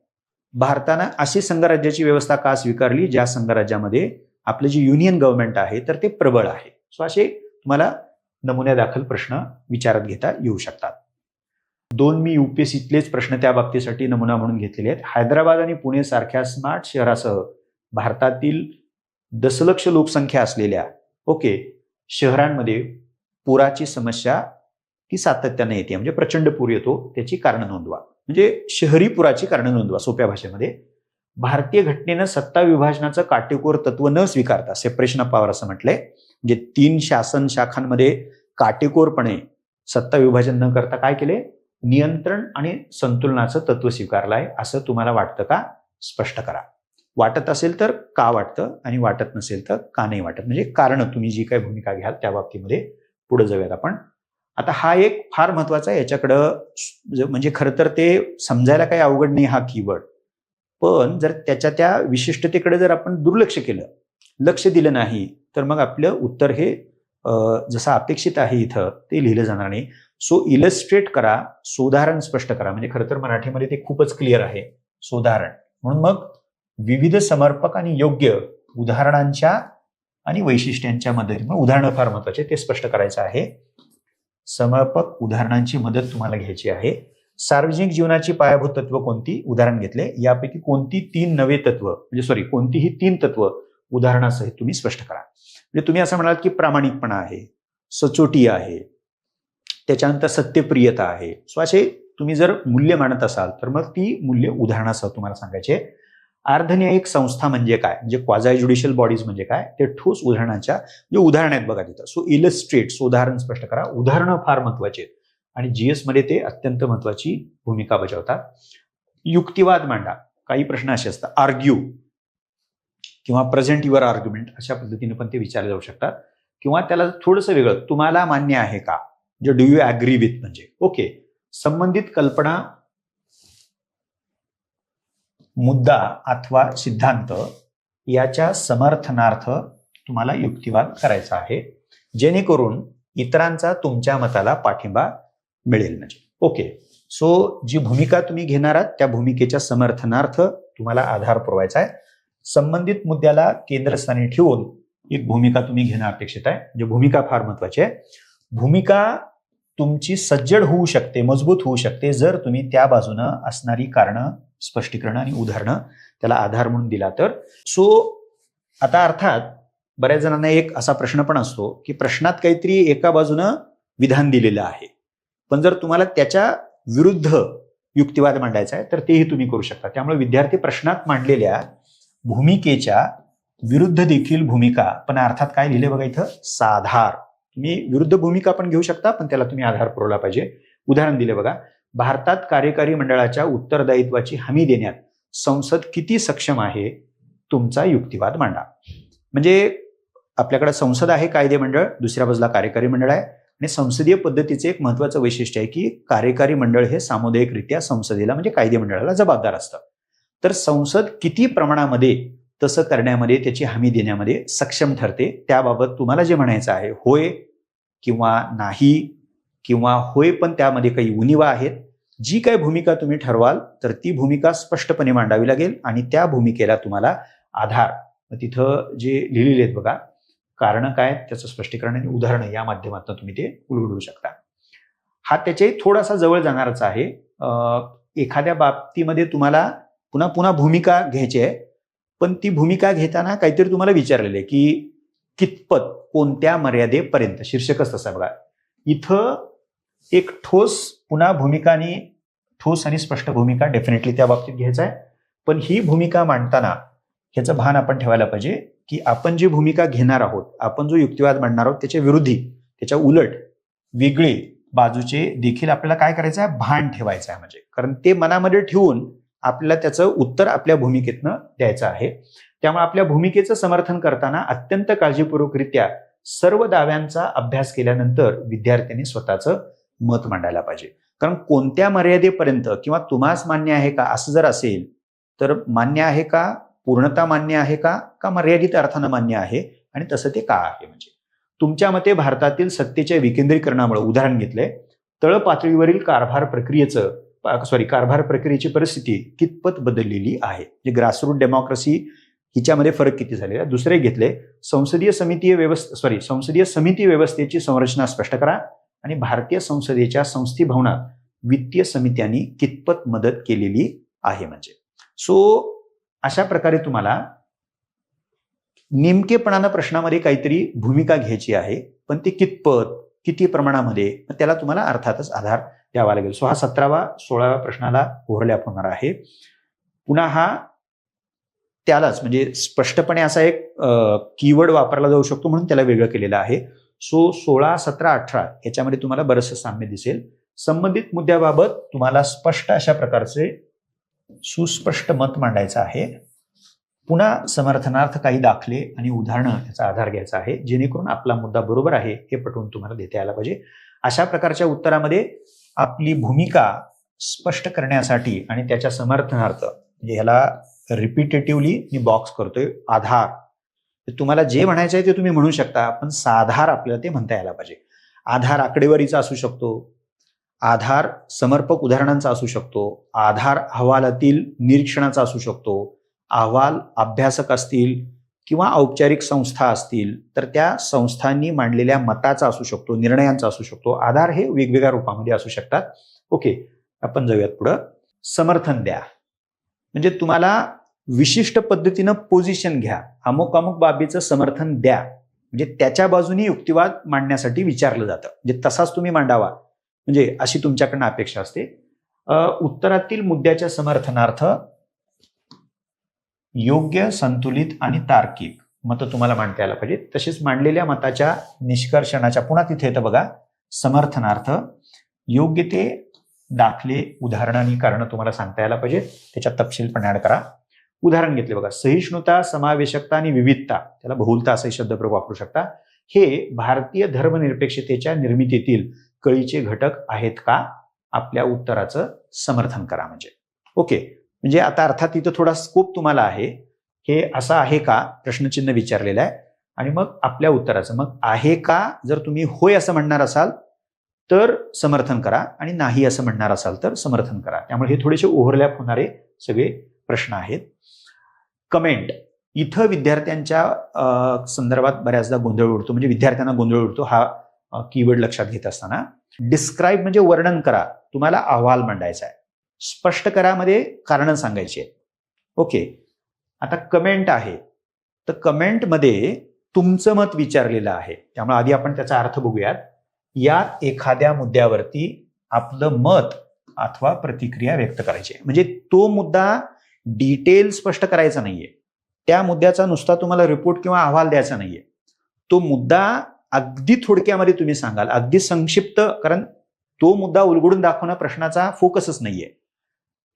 भारतानं अशी संघराज्याची व्यवस्था का स्वीकारली ज्या संघराज्यामध्ये आपलं जे युनियन गव्हर्नमेंट आहे तर ते प्रबळ आहे. सो असे तुम्हाला नमुन्यादाखल प्रश्न विचारात घेता येऊ शकतात. 2 मी UPSCतलेच प्रश्न त्या बाबतीसाठी नमुना म्हणून घेतलेले आहेत. हैदराबाद आणि पुणे सारख्या स्मार्ट शहरासह भारतातील दशलक्ष लोकसंख्या असलेल्या शहरांमध्ये पुराची समस्या ती सातत्याने येते, म्हणजे प्रचंड पूर येतो, त्याची कारणं नोंदवा. म्हणजे शहरी पुराची कारणं नोंदवा. सोप्या भाषेमध्ये, भारतीय घटनेनं सत्ता विभाजनाचं काटेकोर तत्व न स्वीकारता, सेपरेशन ऑफ पॉवर असं म्हटलंय, म्हणजे 3 शासन शाखांमध्ये काटेकोरपणे सत्ता विभाजन न करता काय केले, नियंत्रण आणि संतुलनाचं तत्व स्वीकारलं आहे असं तुम्हाला वाटतं का, स्पष्ट करा. वाटत असेल तर का वाटतं आणि वाटत नसेल तर का नाही वाटत, म्हणजे कारण तुम्ही जी काही भूमिका घ्याल त्या बाबतीमध्ये पुढे जाऊयात आपण. आता हा एक फार महत्वाचा आहे, याच्याकडं म्हणजे खरं तर ते समजायला काही अवघड नाही हा कीवर्ड, पण जर त्याच्या त्या विशिष्टतेकडे जर आपण दुर्लक्ष केलं, लक्ष दिलं नाही तर मग आपलं उत्तर हे जसं अपेक्षित आहे इथं ते लिहिलं जाणार नाही. सो इलस्ट्रेट करा, सोदाहरण स्पष्ट करा. म्हणजे खरं तर मराठीमध्ये ते खूपच क्लिअर आहे, सोदाहरण. म्हणून मग विविध समर्पक आणि योग्य उदाहरणांच्या आणि वैशिष्ट्यांच्या मदतीने, उदाहरणं फार महत्वाचे, ते स्पष्ट करायचं आहे. समर्पक उदाहरणांची मदत तुम्हाला घ्यायची आहे. सार्वजनिक जीवनाची पायाभूत तत्व कोणती, उदाहरण घेतले, यापैकी कोणतीही 3 तत्व उदाहरणासहित तुम्ही स्पष्ट करा. म्हणजे तुम्ही असं म्हणाल की प्रामाणिकपणा आहे, सचोटी आहे, त्याच्यानंतर सत्यप्रियता आहे. सो असे तुम्ही जर मूल्य मानत असाल तर मग ती मूल्य उदाहरणासह तुम्हाला सांगायचे. अर्धन्यायिक संस्था म्हणजे काय, म्हणजे क्वाझाय ज्युडिशियल बॉडीज म्हणजे काय, ते ठोस उदाहरणाच्या जे उदाहरण आहेत बघा तिथं. सो इलस्ट्रेट, उदाहरण स्पष्ट करा. उदाहरणं फार महत्वाचे आहेत आणि GS मध्ये ते अत्यंत महत्वाची भूमिका बजावतात. युक्तिवाद मांडा. काही प्रश्न असे असतात, आर्ग्यू किंवा प्रेझेंट युअर आर्ग्युमेंट, अशा पद्धतीने पण ते विचारले जाऊ शकतात. किंवा त्याला थोडंसं वेगळं, तुम्हाला मान्य आहे का, म्हणजे डू यू ॲग्री विथ, म्हणजे संबंधित कल्पना मुद्दा अथवा सिद्धांत याच्या समर्थनार्थ तुम्हाला युक्तिवाद करायचा आहे, जेणेकरून इतरांचा तुमच्या मताला पाठिंबा मिळेल. म्हणजे ओके, सो जी भूमिका तुम्ही घेणार आहात त्या भूमिकेच्या समर्थनार्थ तुम्हाला आधार पुरवायचा आहे. संबंधित मुद्द्याला केंद्रस्थानी ठेवून एक भूमिका तुम्ही घेणं अपेक्षित आहे. म्हणजे भूमिका फार महत्वाची आहे. भूमिका तुमची सज्जड होऊ शकते, मजबूत होऊ शकते, जर तुम्ही त्या बाजूनं असणारी कारणं, स्पष्टीकरण आणि उदाहरणं त्याला आधार म्हणून दिला तर. सो आता अर्थात बऱ्याच जणांना एक असा प्रश्न पण असतो की प्रश्नात काहीतरी एका बाजूनं विधान दिलेलं आहे, पण जर तुम्हाला त्याच्या विरुद्ध युक्तिवाद मांडायचा आहे तर तेही तुम्ही करू शकता. त्यामुळे विद्यार्थी प्रश्नात मांडलेल्या भूमिकेच्या विरुद्ध देखील भूमिका, पण अर्थात काय लिहिले बघा इथं, साधार. तुम्ही विरुद्ध भूमिका पण घेऊ शकता, पण त्याला तुम्ही आधार पुरवला पाहिजे. उदाहरण दिले बघा, भारतात कार्यकारी मंडळाच्या उत्तरदायित्वाची हमी देण्यात संसद किती सक्षम आहे, तुमचा युक्तिवाद मांडा. म्हणजे आपल्याकडे संसद आहे, कायदे मंडळ, दुसऱ्या बाजूला कार्यकारी मंडळ आहे. आणि संसदीय पद्धतीचे एक महत्वाचं वैशिष्ट्य आहे की कार्यकारी मंडळ हे सामुदायिकरित्या संसदेला म्हणजे कायदे मंडळाला जबाबदार असतं. तर संसद किती प्रमाणामध्ये तसं करण्यामध्ये, त्याची हमी देण्यामध्ये सक्षम ठरते, त्याबाबत तुम्हाला जे म्हणायचं आहे, होय किंवा नाही, किंवा होय पण त्यामध्ये काही उणिवा आहेत, जी काही भूमिका तुम्ही ठरवाल तर ती भूमिका स्पष्टपणे मांडावी लागेल आणि त्या भूमिकेला तुम्हाला आधार तिथं जे लिहिलेले आहेत बघा, कारण काय, त्याचं स्पष्टीकरण आणि उदाहरणं या माध्यमातून तुम्ही ते उलगडू शकता. हा त्याच्याही थोडासा जवळ जाणारच आहे. एखाद्या बाबतीमध्ये तुम्हाला पुन्हा पुन्हा भूमिका घ्यायची आहे, पण ती भूमिका घेताना काहीतरी तुम्हाला विचारलेलं आहे की कितपत, कोणत्या मर्यादेपर्यंत, शीर्षकच तसा बघा. इथं एक ठोस पुन्हा भूमिका आणि ठोस आणि स्पष्ट भूमिका डेफिनेटली त्या बाबतीत घ्यायचा आहे. पण ही भूमिका मांडताना ह्याचं भान आपण ठेवायला पाहिजे की आपण जी भूमिका घेणार आहोत, आपण जो युक्तिवाद मांडणार आहोत त्याच्या विरोधी, त्याच्या उलट वेगळे बाजूचे देखील आपल्याला काय करायचं आहे, भान ठेवायचं आहे. म्हणजे कारण ते मनामध्ये ठेवून आपल्याला त्याचं उत्तर आपल्या भूमिकेतनं द्यायचं आहे. त्यामुळे आपल्या भूमिकेचं समर्थन करताना अत्यंत काळजीपूर्वकरित्या सर्व दाव्यांचा अभ्यास केल्यानंतर विद्यार्थ्यांनी स्वतःचं मत मांडायला पाहिजे. कारण कोणत्या मर्यादेपर्यंत किंवा तुम्हास मान्य आहे का, असं जर असेल तर मान्य आहे का, पूर्णता मान्य आहे का, का मर्यादित अर्थानं मान्य आहे, आणि तसं ते का आहे. म्हणजे तुमच्या मते भारतातील सत्तेच्या विकेंद्रीकरणामुळे, उदाहरण घेतलंय, तळ पातळीवरील कारभार प्रक्रियेची परिस्थिती कितपत बदललेली आहे. म्हणजे ग्रासरूट डेमोक्रेसी हिच्यामध्ये फरक किती झालेला आहे. दुसरे घेतले, संसदीय समिती व्यवस्थेची संरचना स्पष्ट करा आणि भारतीय संसदेच्या संस्थी भवनात वित्तीय समित्यांनी कितपत मदत केलेली आहे. म्हणजे सो अशा प्रकारे तुम्हाला नेमकेपणानं प्रश्नामध्ये काहीतरी भूमिका घ्यायची आहे, पण ती कितपत, किती प्रमाणामध्ये, त्याला तुम्हाला अर्थातच आधार द्यावा लागेल. सो हा 17वा 16व्या प्रश्नाला ओव्हरलॅप होणार आहे. पुन्हा हा त्यालाच म्हणजे स्पष्टपणे असा एक कीवर्ड वापरला जाऊ शकतो म्हणून त्याला वेगळं केलेलं आहे. सो 16, 17, 18 याच्यामध्ये तुम्हाला बरंचसं साम्य दिसेल. संबंधित मुद्द्याबाबत तुम्हाला स्पष्ट अशा प्रकारचे सुस्पष्ट मत मांडायचं आहे. पुन्हा समर्थनार्थ काही दाखले आणि उदाहरणं याचा आधार घ्यायचा आहे, जेणेकरून आपला मुद्दा बरोबर आहे हे पटवून तुम्हाला देता यायला पाहिजे. अशा प्रकारच्या उत्तरामध्ये आपली भूमिका स्पष्ट करण्यासाठी आणि त्याच्या समर्थनार्थ, म्हणजे ह्याला रिपिटेटिव्हली मी बॉक्स करतोय, आधार. तुम्हाला जे म्हणायचं आहे ते तुम्ही म्हणू शकता, पण साधार आपल्याला ते म्हणता यायला पाहिजे. आधार आकडेवारीचा असू शकतो, आधार समर्पक उदाहरणांचा असू शकतो, आधार अहवालातील निरीक्षणाचा असू शकतो, अहवाल अभ्यासक असतील किंवा औपचारिक संस्था असतील तर त्या संस्थांनी मांडलेल्या मताचा असू शकतो, निर्णयांचा असू शकतो. आधार हे वेगवेगळ्या रूपामध्ये असू शकतात. ओके, आपण जाऊयात पुढं. समर्थन द्या म्हणजे तुम्हाला विशिष्ट पद्धतीनं पोझिशन घ्या, अमुक अमुक बाबीचं समर्थन द्या, म्हणजे त्याच्या बाजूनी युक्तिवाद मांडण्यासाठी विचारलं जातं. म्हणजे तसाच तुम्ही मांडावा, म्हणजे अशी तुमच्याकडनं अपेक्षा असते. उत्तरातील मुद्द्याच्या समर्थनार्थ योग्य, संतुलित आणि तार्किक मतं तुम्हाला मांडता यायला पाहिजे. तसेच मांडलेल्या मताच्या निष्कर्षणाच्या, पुन्हा तिथे येतं बघा, समर्थनार्थ योग्य ते दाखले, उदाहरणं आणि कारणं तुम्हाला सांगता यायला पाहिजे. त्याच्यात तपशील पण ऍड करा. उदाहरण घेतले बघा, सहिष्णुता, समावेशकता आणि विविधता, त्याला बहुलता असे शब्दप्रयोग वापरू शकता. हे भारतीय धर्मनिरपेक्षतेच्या निर्मितीतील कळीचे घटक आहेत का? आपल्या उत्तराचं समर्थन करा. म्हणजे ओके, म्हणजे आता अर्थात इथं थोडा स्कोप तुम्हाला आहे, हे असं आहे का प्रश्नचिन्ह विचारलेलं आहे आणि मग आपल्या उत्तराचं मग आहे का, जर तुम्ही होय असं म्हणणार असाल तर समर्थन करा आणि नाही असं म्हणणार असाल तर समर्थन करा. त्यामुळे हे थोडेसे ओव्हरलॅप होणारे सगळे प्रश्न आहेत. कमेंट, इथं विद्यार्थ्यांच्या संदर्भात बऱ्याचदा गोंधळ उडतो, म्हणजे विद्यार्थ्यांना गोंधळ उडतो हा कीवर्ड लक्षात घेत असताना. डिस्क्राईब म्हणजे वर्णन करा, तुम्हाला अहवाल मांडायचा आहे. स्पष्ट करामध्ये कारण सांगायची आहे. ओके, आता कमेंट आहे तर कमेंटमध्ये तुमचं मत विचारलेलं आहे, त्यामुळे आधी आपण त्याचा अर्थ बघूयात. यात एखाद्या मुद्द्यावरती आपलं मत अथवा प्रतिक्रिया व्यक्त करायची आहे. म्हणजे तो मुद्दा डिटेल स्पष्ट करायचा नाहीये, त्या मुद्द्याचा नुसता तुम्हाला रिपोर्ट किंवा अहवाल द्यायचा नाहीये. तो मुद्दा अगदी थोडक्यामध्ये तुम्ही सांगाल, अगदी संक्षिप्त, कारण तो मुद्दा उलगडून दाखवणं प्रश्नाचा फोकसच नाहीये.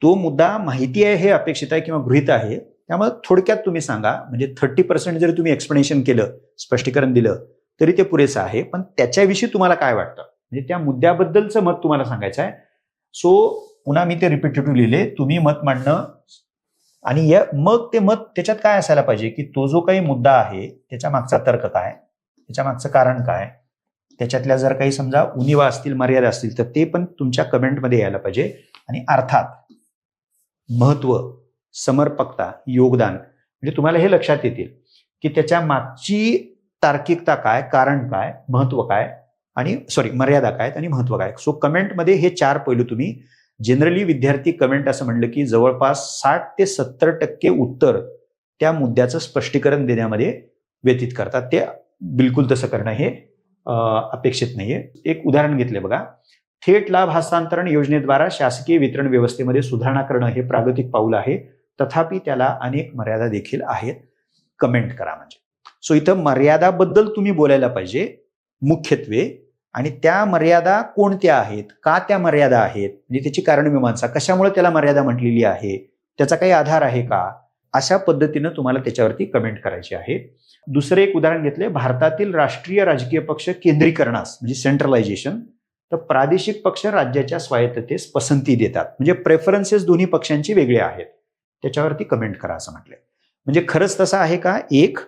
तो मुद्दा माहिती आहे हे अपेक्षित आहे किंवा गृहीत आहे, त्यामुळे थोडक्यात तुम्ही सांगा. म्हणजे 30% जरी तुम्ही एक्सप्लेनेशन केलं, स्पष्टीकरण दिलं तरी ते पुरेसं आहे. पण त्याच्याविषयी तुम्हाला काय वाटतं, म्हणजे त्या मुद्द्याबद्दलचं मत तुम्हाला सांगायचं आहे. सो पुन्हा मी ते रिपिटेटिव्ह लिहिले, तुम्ही मत मांडणं आणि मग ते मत त्याच्यात काय असायला पाहिजे की तो जो काही मुद्दा आहे त्याच्या मागचा तर्क काय, त्याच्या मागचं कारण काय, त्याच्यातल्या जर काही समजा उणिवा असतील, मर्यादा असतील तर ते पण तुमच्या कमेंटमध्ये यायला पाहिजे. आणि अर्थात महत्व, समर्पकता, योगदान, म्हणजे तुम्हाला हे लक्षात येतील की त्याच्या मागची तार्किकता काय, कारण काय, महत्व काय आणि मर्यादा काय आणि महत्व काय. सो कमेंटमध्ये हे 4 पैलू तुम्ही जनरली विद्यार्थी कमेंट असं म्हणलं की जवळपास 60 ते 70% उत्तर त्या मुद्द्याचं स्पष्टीकरण देण्यामध्ये व्यतीत करतात. ते बिलकुल तसं करणं हे अपेक्षित नाहीये. एक उदाहरण घेतले बघा, थेट लाभ हस्तांतरण योजनेद्वारा शासकीय वितरण व्यवस्थेमध्ये सुधारणा करणं हे प्रागतिक पाऊल आहे, तथापि त्याला अनेक मर्यादा देखील आहेत. कमेंट करा म्हणजे. सो इथं मर्यादाबद्दल तुम्ही बोलायला पाहिजे मुख्यत्वे, आणि त्या मर्यादा कोणत्या आहेत, का त्या मर्यादा आहेत, म्हणजे त्याची कारणमीमांसा, कशामुळे त्याला मर्यादा म्हटलेली आहे, त्याचा काही आधार आहे का, अशा पद्धतीनं तुम्हाला त्याच्यावरती कमेंट करायची आहे. दुसरे एक उदाहरण घेतले, भारतातील राष्ट्रीय राजकीय पक्ष केंद्रीकरणास म्हणजे सेंट्रलायझेशन, तर प्रादेशिक पक्ष राज्याच्या स्वायत्ततेस पसंती देतात, म्हणजे प्रेफरन्सेस दोन्ही पक्षांची वेगळे आहेत, त्याच्यावरती कमेंट करा असं म्हटलंय. म्हणजे खरंच तसं आहे का, एक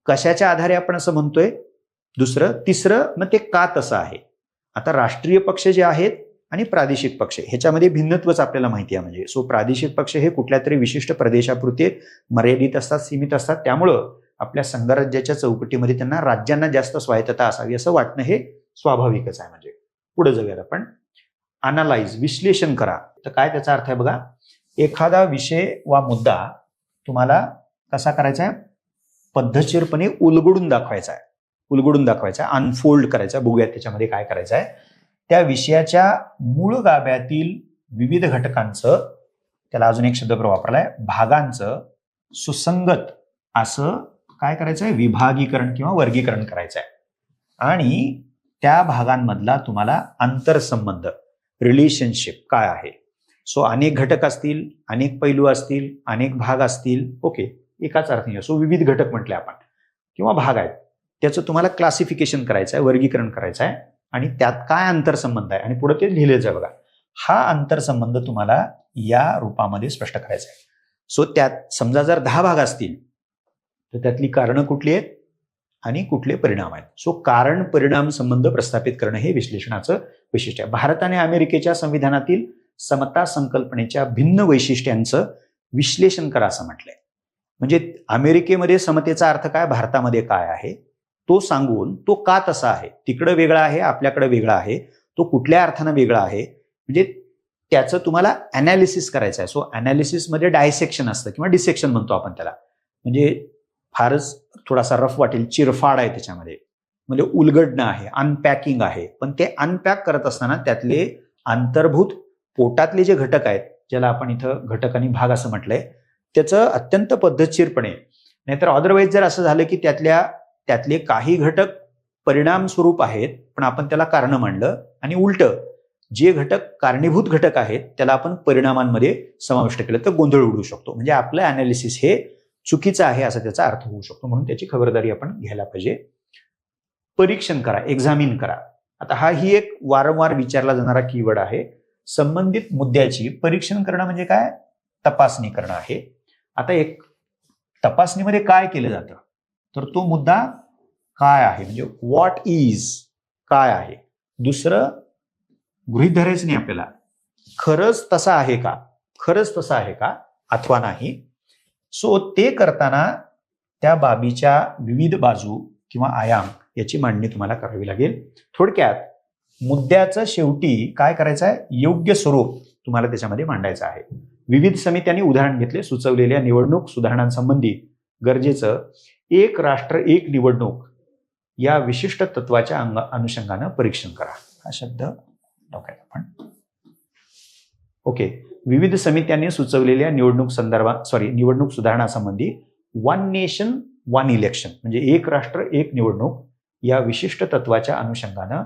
कशाच्या आधारे आपण असं म्हणतोय, दुसरं, तिसरं मग ते का तसं आहे. आता राष्ट्रीय पक्ष जे आहेत आणि प्रादेशिक पक्ष ह्याच्यामध्ये भिन्नत्वच आपल्याला माहिती आहे. म्हणजे सो प्रादेशिक पक्ष हे कुठल्या तरी विशिष्ट प्रदेशापुरते मर्यादित असतात, सीमित असतात, त्यामुळं आपल्या संघराज्याच्या चौकटीमध्ये त्यांना राज्यांना जास्त स्वायत्तता असावी असं वाटणं हे स्वाभाविकच आहे. म्हणजे पुढे जाऊयात आपण. अनालाइज, विश्लेषण करा. तर काय त्याचा अर्थ आहे बघा, एखादा विषय वा मुद्दा तुम्हाला कसा करायचा आहे, पद्धतशीरपणे उलगडून दाखवायचा आहे, अनफोल्ड करायचा. बघूयात त्याच्यामध्ये काय करायचं आहे. त्या विषयाच्या मूळ गाभ्यातील विविध घटकांचं, त्याला अजून एक शब्द वापरलाय, भागांचं सुसंगत असं काय करायचंय, विभागीकरण किंवा वर्गीकरण करायचं आहे. आणि त्या भागांमधला तुम्हाला आंतरसंबंध, रिलेशनशिप काय आहे. सो अनेक घटक असतील, अनेक पैलू असतील, अनेक भाग असतील, ओके, एकाच अर्थ नाही. सो विविध घटक म्हटले आपण किंवा भाग आहेत, त्याचं तुम्हाला क्लासिफिकेशन करायचं आहे, वर्गीकरण करायचं आहे आणि त्यात काय आंतरसंबंध आहे आणि पुढे ते लिहिलेलं आहे बघा. हा आंतरसंबंध तुम्हाला या रूपामध्ये स्पष्ट करायचा आहे. सो त्यात समजा जर 10 भाग असतील तर त्यातली कारणं कुठली आहेत आणि कुठले परिणाम आहेत. सो कारण परिणाम संबंध प्रस्थापित करणं हे विश्लेषणाचं वैशिष्ट्य आहे. भारत आणि अमेरिकेच्या संविधानातील समता संकल्पनेच्या भिन्न वैशिष्ट्यांचं विश्लेषण करा असं म्हटलंय. म्हणजे अमेरिकेमध्ये समतेचा अर्थ काय, भारतामध्ये काय आहे, तो सांगून तो का तसा आहे, तिकडं वेगळा आहे, आपल्याकडे वेगळा आहे, तो कुठल्या अर्थानं वेगळा आहे, म्हणजे त्याचं तुम्हाला अनालिसिस करायचं आहे. सो अनालिसिसमध्ये डायसेक्शन असतं किंवा डिसेक्शन म्हणतो आपण त्याला. म्हणजे फारच थोडासा रफ वाटेल, चिरफाड आहे त्याच्यामध्ये, म्हणजे उलगडणं आहे, अनपॅकिंग आहे. पण ते अनपॅक करत असताना त्यातले अंतर्भूत पोटातले जे घटक आहेत, ज्याला आपण इथं घटक आणि भाग असं म्हटलंय, त्याचं अत्यंत पद्धतशीरपणे, नाहीतर अदरवाईज जर असं झालं की त्यातले काही घटक परिणाम स्वरूप आहेत पण आपण त्याला कारण मांडलं, आणि उलटं जे घटक कारणीभूत घटक आहेत त्याला आपण परिणामांमध्ये समाविष्ट केलं तर गोंधळ उडू शकतो. म्हणजे आपलं अनालिसिस हे चुकीचं आहे असा त्याचा अर्थ होऊ शकतो. म्हणून त्याची खबरदारी आपण घ्यायला पाहिजे. परीक्षण करा, एक्झामिन करा. आता ही एक वारंवार विचारला जाणारा कीवर्ड आहे. संबंधित मुद्द्याची परीक्षण करणं म्हणजे काय, तपासणी करणं आहे. आता एक तपासणीमध्ये काय केलं जातं, तर तो मुद्दा काय आहे, म्हणजे व्हॉट इज काय आहे. दुसरं गृहीत धरायचं नाही आपल्याला, खरंच तसा आहे का, खरंच तसा आहे का अथवा नाही. सो ते करताना त्या बाबीच्या विविध बाजू किंवा आयाम याची मांडणी तुम्हाला करावी लागेल. थोडक्यात मुद्द्याचं शेवटी काय करायचं आहे, योग्य स्वरूप तुम्हाला त्याच्यामध्ये मांडायचं आहे. विविध समित्यांनी उदाहरण घेतले, सुचवलेल्या निवडणूक सुधारणांसंबंधी गरजेचं एक राष्ट्र एक निवडणूक या विशिष्ट तत्वाच्या अनुषंगानं परीक्षण करा. हा शब्द डोक्यात आपण. ओके, विविध समित्यांनी सुचवलेल्या निवडणूक सुधारणासंबंधी वन नेशन वन इलेक्शन म्हणजे एक राष्ट्र एक निवडणूक या विशिष्ट तत्वाच्या अनुषंगानं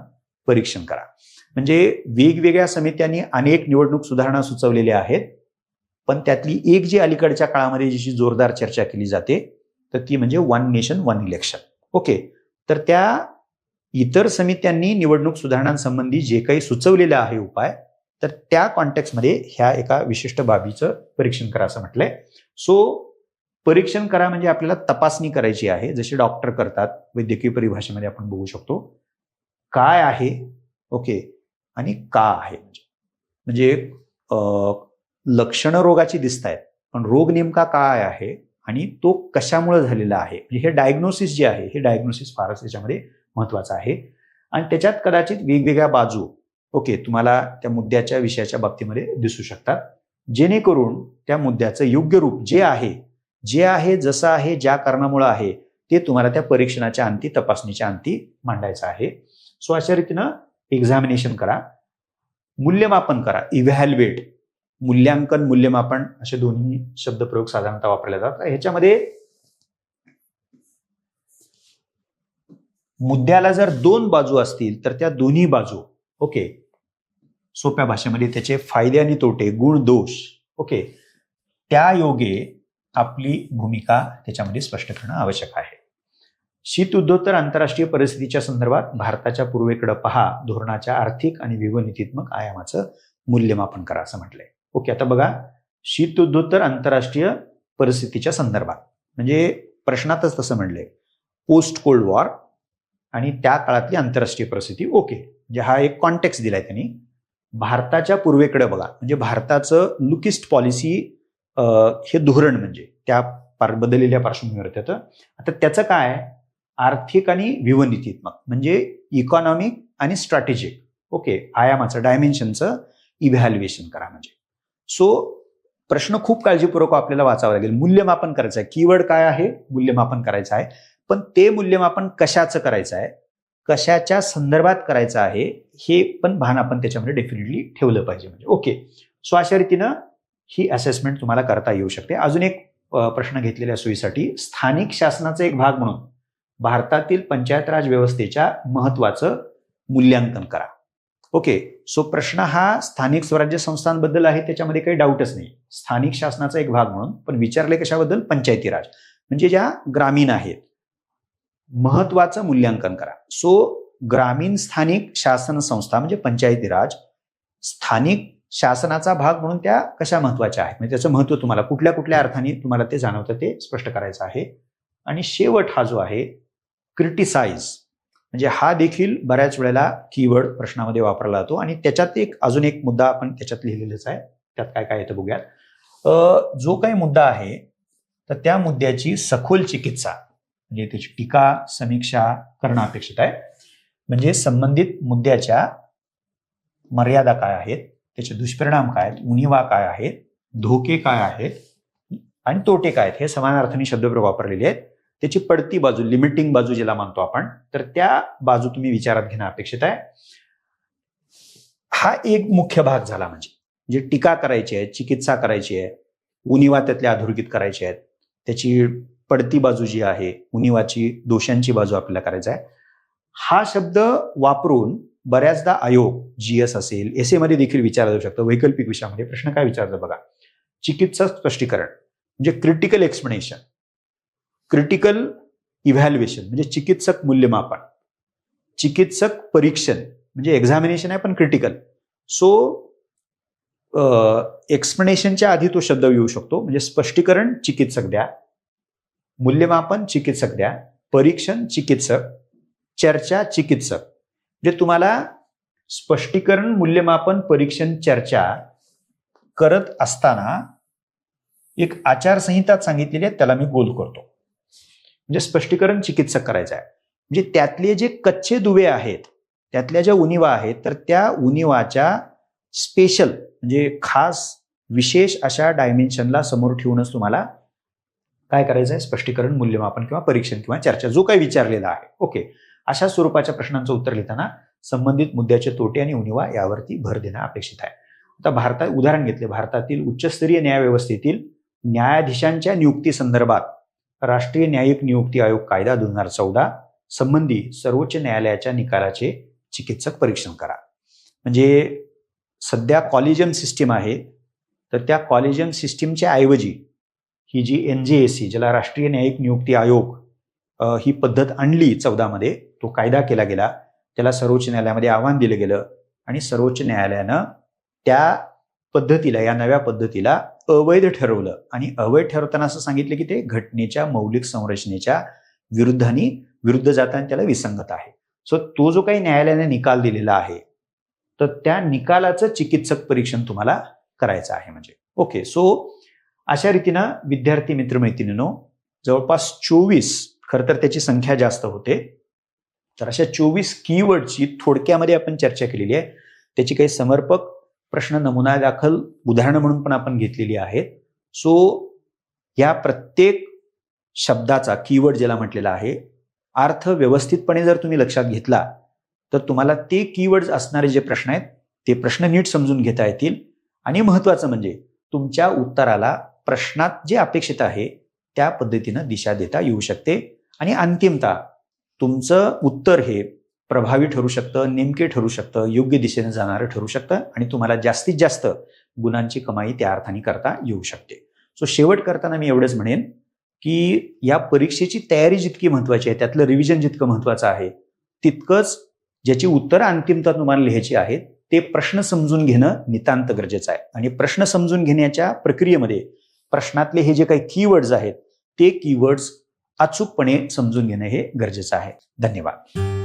परीक्षण करा. म्हणजे वेगवेगळ्या समित्यांनी अनेक निवडणूक सुधारणा सुचवलेल्या आहेत, पण त्यातली एक जी अलीकडच्या काळामध्ये जिची जोरदार चर्चा केली जाते तर ती म्हणजे one nation one election. Okay, तर त्या इतर समित्यांनी निवडणूक सुधारणांसंबंधी जे काही सुचवलेलं आहे उपाय, तर त्या कॉन्टेक्स्टमध्ये ह्या एका विशिष्ट बाबीचं परीक्षण करा असं म्हटलंय. सो परीक्षण करा म्हणजे आपल्याला तपासणी करायची आहे, जसे डॉक्टर करतात. वैद्यकीय परिभाषेमध्ये आपण बघू शकतो काय आहे, ओके, आणि का आहे. म्हणजे लक्षणं रोगाची दिसत आहेत, पण रोग नेमका काय आहे आणि तो कशामुळे झालेला आहे, म्हणजे हे डायग्नोसिस जे आहे, हे डायग्नोसिस फारच त्याच्यामध्ये महत्वाचं आहे. आणि त्याच्यात कदाचित वेगवेगळ्या बाजू ओके तुम्हाला त्या मुद्द्याच्या विषयाच्या बाबतीमध्ये दिसू शकतात, जेणेकरून त्या मुद्द्याचं योग्य रूप जे आहे जसं आहे, ज्या कारणामुळे आहे ते तुम्हाला त्या परीक्षणाच्या अंती, तपासणीच्या अंती मांडायचं आहे. सो अशा रीतीनं एक्झामिनेशन करा, मूल्यमापन करा, इव्हॅल्युएट, मूल्यांकन, मूल्यमापन असे दोन्ही शब्दप्रयोग साधारणतः वापरले जातात. ह्याच्यामध्ये मुद्द्याला जर दोन बाजू असतील तर त्या दोन्ही बाजू ओके सोप्या भाषेमध्ये त्याचे फायदे आणि तोटे, गुण दोष ओके त्या योगे आपली भूमिका त्याच्यामध्ये स्पष्ट करणं आवश्यक आहे. शीतयुद्धोत्तर आंतरराष्ट्रीय परिस्थितीच्या संदर्भात भारताच्या पूर्वेकडे पहा धोरणाच्या आर्थिक आणि व्यूहनीतित्मक आयामाचं मूल्यमापन करा असं म्हटलंय. ओके, आता बघा, शीतयुद्धोत्तर आंतरराष्ट्रीय परिस्थितीच्या संदर्भात म्हणजे प्रश्नातच तसं म्हणलंय, पोस्ट कोल्ड वॉर आणि त्या काळातली आंतरराष्ट्रीय परिस्थिती. ओके, म्हणजे हा एक कॉन्टेक्स्ट दिलाय त्यांनी. भारताच्या पूर्वेकडे बघा म्हणजे भारताचं लुकिस्ट पॉलिसी हे धोरण म्हणजे त्या बदललेल्या पार्श्वभूमीवर येतं. आता त्याचं काय, आर्थिक आणि व्यूहनीतित्मक म्हणजे इकॉनॉमिक आणि स्ट्रॅटेजिक ओके आयामाचं, डायमेन्शनचं इव्हॅल्युएशन करा. म्हणजे सो प्रश्न खूप काळजीपूर्वक आपल्याला वाचावा लागेल. मूल्यमापन करायचं आहे, कीवर्ड काय आहे, मूल्यमापन करायचं आहे, पण ते मूल्यमापन कशाचं करायचं आहे, कशाच्या संदर्भात करायचं आहे हे पण भान आपण त्याच्यामध्ये डेफिनेटली ठेवलं पाहिजे. म्हणजे ओके, सो अशा रीतीनं ही असेसमेंट तुम्हाला करता येऊ शकते. अजून एक प्रश्न घेतलेल्या सोयीसाठी, स्थानिक शासनाचा एक भाग म्हणून भारतातील पंचायत राज व्यवस्थेच्या महत्वाचं मूल्यांकन करा. ओके, सो प्रश्न हा स्थानिक स्वराज्य संस्थांबद्दल आहे, त्याच्यामध्ये काही डाऊटच नाही. स्थानिक शासनाचा एक भाग म्हणून, पण विचारले कशाबद्दल, पंचायती राज म्हणजे ज्या ग्रामीण आहेत, महत्वाचं मूल्यांकन करा. सो ग्रामीण स्थानिक शासन संस्था म्हणजे पंचायती राज स्थानिक शासनाचा भाग म्हणून त्या कशा महत्वाच्या आहेत, म्हणजे त्याचं महत्व तुम्हाला कुठल्या कुठल्या अर्थाने तुम्हाला ते जाणवतं ते स्पष्ट करायचं आहे. आणि शेवट हा जो आहे क्रिटिसाइज, म्हणजे हा देखील बऱ्याच वेळेला कीवर्ड प्रश्नामध्ये वापरला जातो आणि त्याच्यात अजून एक मुद्दा आपण त्याच्यात लिहिलेलाच आहे, त्यात काय काय येतं बघूयात. जो काही मुद्दा आहे तर त्या मुद्द्याची सखोल चिकित्सा म्हणजे त्याची टीका समीक्षा करणं अपेक्षित आहे. म्हणजे संबंधित मुद्द्याच्या मर्यादा काय आहेत, त्याचे दुष्परिणाम काय आहेत, उणिवा काय आहेत, धोके काय आहेत आणि तोटे काय आहेत, हे समान अर्थाने शब्दप्रयोग वापरलेले आहेत. त्याची पडती बाजू, लिमिटिंग बाजू ज्याला मानतो आपण, तर त्या बाजू तुम्ही विचारात घेणं अपेक्षित आहे. हा एक मुख्य भाग झाला. म्हणजे टीका करायची आहे, चिकित्सा करायची आहे, उणिवा त्यातल्या अधोरेखित करायची आहेत, त्याची पडती बाजू जी आहे, उणिवाची, दोषांची बाजू आपल्याला करायचा आहे. हा शब्द वापरून बऱ्याचदा आयोग, जीएस असेल, एसए मध्ये देखील विचारलं जाऊ शकतं. वैकल्पिक विषयामध्ये प्रश्न काय विचारतो बघा, चिकित्सक स्पष्टीकरण म्हणजे क्रिटिकल एक्सप्लेनेशन, क्रिटिकल इव्हॅल्युएशन म्हणजे चिकित्सक मूल्यमापन, चिकित्सक परीक्षण म्हणजे एक्झामिनेशन आहे पण क्रिटिकल. सो एक्सप्लेनेशनच्या आधी तो शब्द येऊ शकतो. म्हणजे स्पष्टीकरण चिकित्सक द्या, मूल्यमापन चिकित्सक द्या, परीक्षण चिकित्सक, चर्चा चिकित्सक. म्हणजे तुम्हाला स्पष्टीकरण, मूल्यमापन, परीक्षण, चर्चा करत असताना एक आचारसंहिता सांगितलेली आहे, त्याला मी गोल करतो. म्हणजे स्पष्टीकरण चिकित्सक करायचं आहे. म्हणजे त्यातले जे कच्चे दुवे आहेत, त्यातल्या ज्या उणिवा आहेत, तर त्या उणिवाच्या स्पेशल म्हणजे खास विशेष अशा डायमेन्शनला समोर ठेवूनच तुम्हाला काय करायचं आहे, स्पष्टीकरण, मूल्यमापन किंवा परीक्षण किंवा चर्चा जो काही विचारलेला आहे. ओके, अशा स्वरूपाच्या प्रश्नांचं उत्तर लिहिताना संबंधित मुद्द्याचे तोटे आणि उणिवा यावरती भर देणं अपेक्षित आहे. आता उदाहरण घेतले, भारतातील उच्चस्तरीय न्यायव्यवस्थेतील न्यायाधीशांच्या नियुक्ती संदर्भात राष्ट्रीय न्यायिक नियुक्ती आयोग कायदा 2014 संबंधी सर्वोच्च न्यायालयाच्या निकालाचे चिकित्सक परीक्षण करा. म्हणजे सध्या कॉलेजियम सिस्टीम आहे, तर त्या कॉलेजियम सिस्टीमच्या ऐवजी ही जी NJSC, ज्याला राष्ट्रीय न्यायिक नियुक्ती आयोग, ही पद्धत आणली 14 मध्ये, तो कायदा केला गेला, त्याला सर्वोच्च न्यायालयामध्ये आव्हान दिलं गेलं आणि सर्वोच्च न्यायालयानं त्या पद्धतीला, या नव्या पद्धतीला अवैध ठरवलं. आणि अवैध ठरवताना असं सांगितलं की ते घटनेच्या मौलिक संरचनेच्या विरुद्ध जाताना त्याला विसंगत आहे. सो तो जो काही न्यायालयाने निकाल दिलेला आहे, तर त्या निकालाचं चिकित्सक परीक्षण तुम्हाला करायचं आहे. म्हणजे ओके, सो अशा रीतीनं विद्यार्थी मित्रमैत्रिणींनो, जवळपास 24, खरं तर त्याची संख्या जास्त होते, तर अशा 24 कीवर्डची थोडक्यामध्ये आपण चर्चा केलेली आहे. त्याची काही समर्पक प्रश्न नमुना दाखल उदाहरणं म्हणून पण आपण घेतलेली आहेत. सो या प्रत्येक शब्दाचा, कीवर्ड ज्याला म्हटलेला आहे, अर्थ व्यवस्थितपणे जर तुम्ही लक्षात घेतला तर तुम्हाला ते कीवर्ड्स असणारे जे प्रश्न आहेत ते प्रश्न नीट समजून घेता येतील. आणि महत्वाचं म्हणजे तुमच्या उत्तराला प्रश्नात जे अपेक्षित आहे त्या पद्धतीनं दिशा देता येऊ शकते. आणि अंतिमतः तुमचं उत्तर हे प्रभावी ठरू शकतं, नेमके ठरू शकतं, योग्य दिशेने जाणारं ठरू शकतं आणि तुम्हाला जास्तीत जास्त गुणांची कमाई त्या अर्थाने करता येऊ शकते. सो शेवट करताना मी एवढंच म्हणेन की या परीक्षेची तयारी जितकी महत्वाची आहे, त्यातलं रिव्हिजन जितकं महत्वाचं आहे, तितकंच ज्याची उत्तरं अंतिमतः तुम्हाला लिहायची आहेत ते प्रश्न समजून घेणं नितांत गरजेचं आहे. आणि प्रश्न समजून घेण्याच्या प्रक्रियेमध्ये प्रश्नातले हे जे काही कीवर्ड्स आहेत ते कीवर्ड्स अचूकपणे समजून घेणं हे गरजेचं आहे. धन्यवाद.